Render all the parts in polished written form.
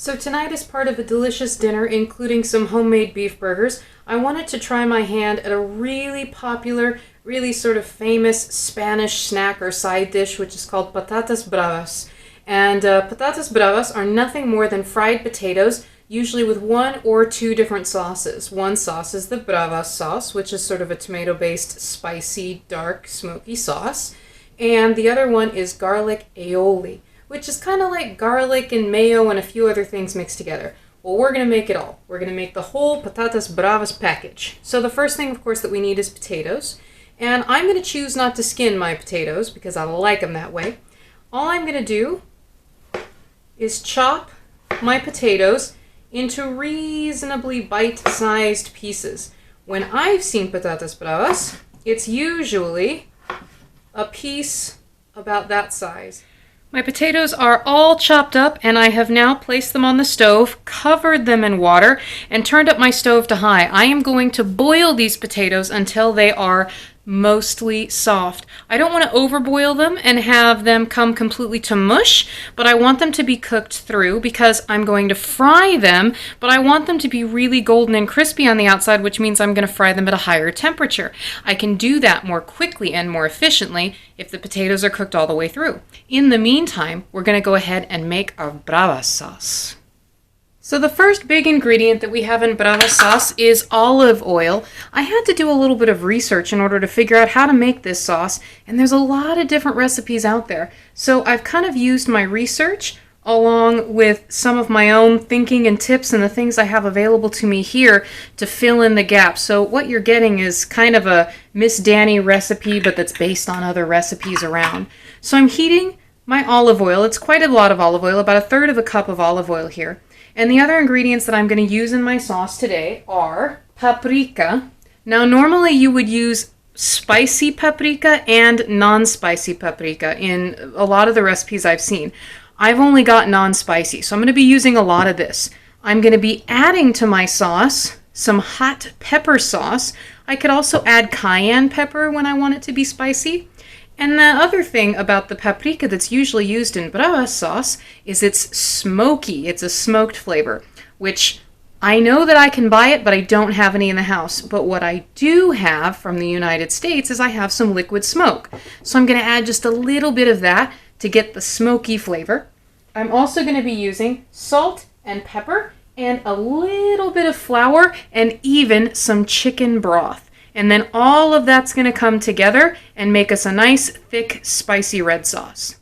So tonight, as part of a delicious dinner, including some homemade beef burgers, I wanted to try my hand at a really popular, really sort of famous Spanish snack or side dish, which is called Patatas Bravas. And Patatas Bravas are nothing more than fried potatoes, usually with one or two different sauces. One sauce is the Bravas sauce, which is sort of a tomato-based, spicy, dark, smoky sauce. And the other one is garlic aioli, which is kind of like garlic and mayo and a few other things mixed together. Well, we're going to make it all. We're going to make the whole Patatas Bravas package. So the first thing, of course, that we need is potatoes. And I'm going to choose not to skin my potatoes because I like them that way. All I'm going to do is chop my potatoes into reasonably bite-sized pieces. When I've seen Patatas Bravas, it's usually a piece about that size. My potatoes are all chopped up, and I have now placed them on the stove, covered them in water, and turned up my stove to high. I am going to boil these potatoes until they are mostly soft. I don't want to overboil them and have them come completely to mush, but I want them to be cooked through because I'm going to fry them, but I want them to be really golden and crispy on the outside, which means I'm going to fry them at a higher temperature. I can do that more quickly and more efficiently if the potatoes are cooked all the way through. In the meantime, we're going to go ahead and make our Bravas sauce. So the first big ingredient that we have in Bravas sauce is olive oil. I had to do a little bit of research in order to figure out how to make this sauce, and there's a lot of different recipes out there. So I've kind of used my research along with some of my own thinking and tips and the things I have available to me here to fill in the gaps. So what you're getting is kind of a Miss Dani recipe, but that's based on other recipes around. So I'm heating my olive oil. It's quite a lot of olive oil, about 1/3 of a cup of olive oil here. And the other ingredients that I'm going to use in my sauce today are paprika. Now, normally you would use spicy paprika and non-spicy paprika in a lot of the recipes I've seen. I've only got non-spicy, so I'm going to be using a lot of this. I'm going to be adding to my sauce some hot pepper sauce. I could also add cayenne pepper when I want it to be spicy. And the other thing about the paprika that's usually used in Bravas sauce is it's smoky. It's a smoked flavor, which I know that I can buy it, but I don't have any in the house. But what I do have from the United States is I have some liquid smoke. So I'm going to add just a little bit of that to get the smoky flavor. I'm also going to be using salt and pepper and a little bit of flour and even some chicken broth. And then all of that's going to come together and make us a nice, thick, spicy red sauce.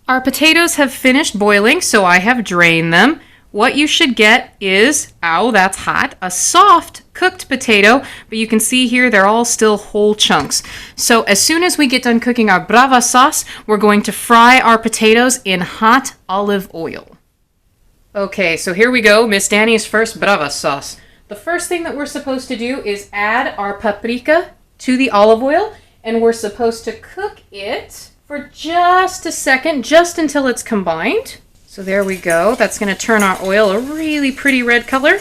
Our potatoes have finished boiling, so I have drained them. What you should get is, ow, that's hot, a soft cooked potato, but you can see here they're all still whole chunks. So as soon as we get done cooking our Bravas sauce, we're going to fry our potatoes in hot olive oil. Okay, so here we go, Miss Dani's first Bravas sauce. The first thing that we're supposed to do is add our paprika to the olive oil, and we're supposed to cook it for just a second, just until it's combined. So there we go. That's going to turn our oil a really pretty red color.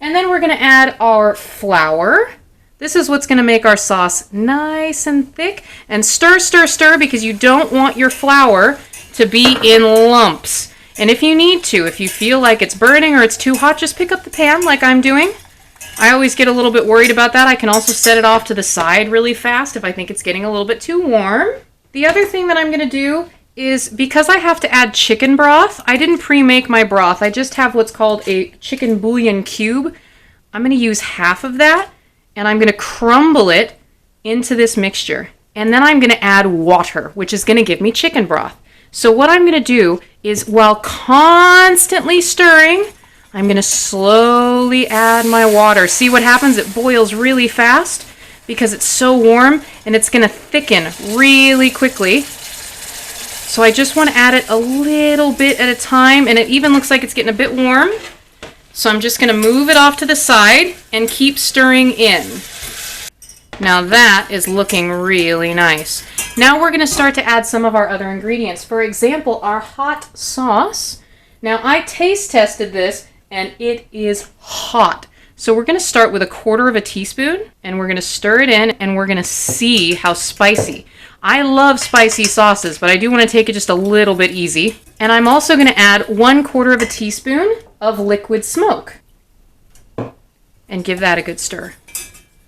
And then we're going to add our flour. This is what's going to make our sauce nice and thick. And stir, stir, stir, because you don't want your flour to be in lumps. And if you need to, if you feel like it's burning or it's too hot, just pick up the pan like I'm doing. I always get a little bit worried about that. I can also set it off to the side really fast if I think it's getting a little bit too warm. The other thing that I'm going to do is, because I have to add chicken broth, I didn't pre-make my broth. I just have what's called a chicken bouillon cube. I'm going to use half of that, and I'm going to crumble it into this mixture. And then I'm going to add water, which is going to give me chicken broth. So what I'm going to do is, while constantly stirring, I'm going to slowly add my water. See what happens? It boils really fast because it's so warm, and it's going to thicken really quickly. So I just want to add it a little bit at a time, and it even looks like it's getting a bit warm. So I'm just going to move it off to the side and keep stirring in. Now that is looking really nice. Now we're going to start to add some of our other ingredients. For example, our hot sauce. Now I taste tested this and it is hot. So we're going to start with 1/4 teaspoon and we're going to stir it in and we're going to see how spicy. I love spicy sauces, but I do want to take it just a little bit easy. And I'm also going to add 1/4 teaspoon of liquid smoke and give that a good stir.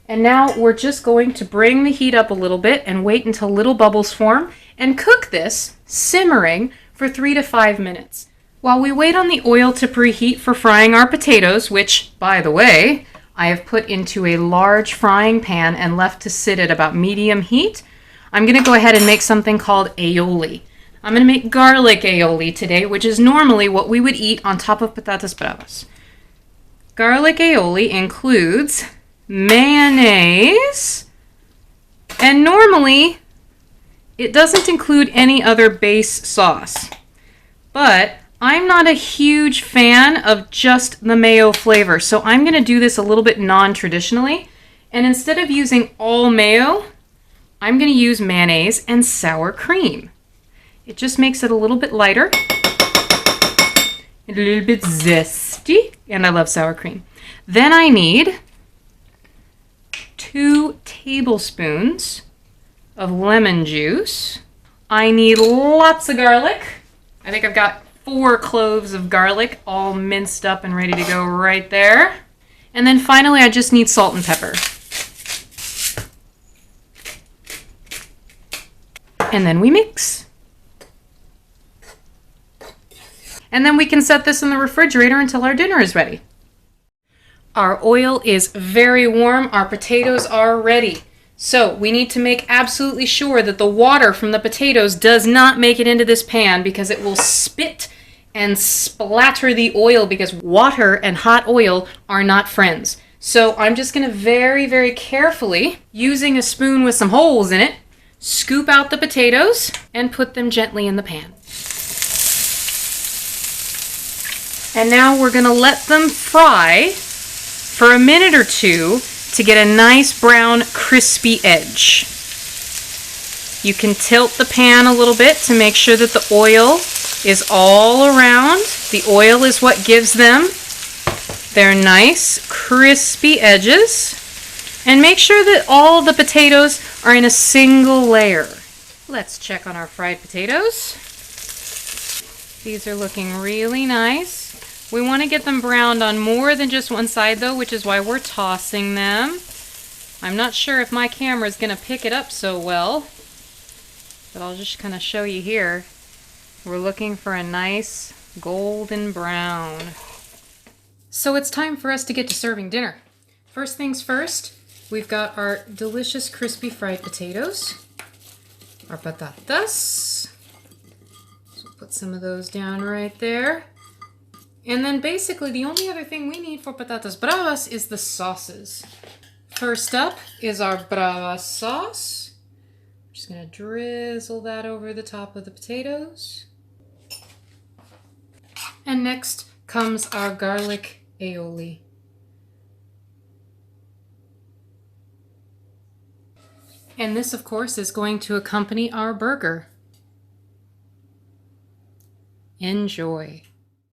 And now we're just going to bring the heat up a little bit and wait until little bubbles form and cook this simmering for 3 to 5 minutes. While we wait on the oil to preheat for frying our potatoes, which, by the way, I have put into a large frying pan and left to sit at about medium heat, I'm going to go ahead and make something called aioli. I'm going to make garlic aioli today, which is normally what we would eat on top of patatas bravas. Garlic aioli includes mayonnaise, and normally it doesn't include any other base sauce. But I'm not a huge fan of just the mayo flavor, so I'm going to do this a little bit non-traditionally. And instead of using all mayo, I'm going to use mayonnaise and sour cream. It just makes it a little bit lighter, a little bit zesty, and I love sour cream. Then I need 2 tablespoons of lemon juice. I need lots of garlic. I think I've got 4 cloves of garlic all minced up and ready to go right there. And then finally, I just need salt and pepper. And then we mix. And then we can set this in the refrigerator until our dinner is ready. Our oil is very warm. Our potatoes are ready. So we need to make absolutely sure that the water from the potatoes does not make it into this pan because it will spit and splatter the oil because water and hot oil are not friends. So I'm just going to very, very carefully, using a spoon with some holes in it, scoop out the potatoes and put them gently in the pan. And now we're going to let them fry for a minute or two to get a nice brown crispy edge. You can tilt the pan a little bit to make sure that the oil is all around. The oil is what gives them their nice crispy edges. And make sure that all the potatoes are in a single layer. Let's check on our fried potatoes. These are looking really nice. We want to get them browned on more than just one side though, which is why we're tossing them. I'm not sure if my camera is going to pick it up so well, but I'll just kind of show you here. We're looking for a nice golden brown. So it's time for us to get to serving dinner. First things first, we've got our delicious crispy fried potatoes, our patatas. So put some of those down right there. And then basically the only other thing we need for patatas bravas is the sauces. First up is our Bravas sauce. I'm just going to drizzle that over the top of the potatoes. And next comes our garlic aioli. And this, of course, is going to accompany our burger. Enjoy.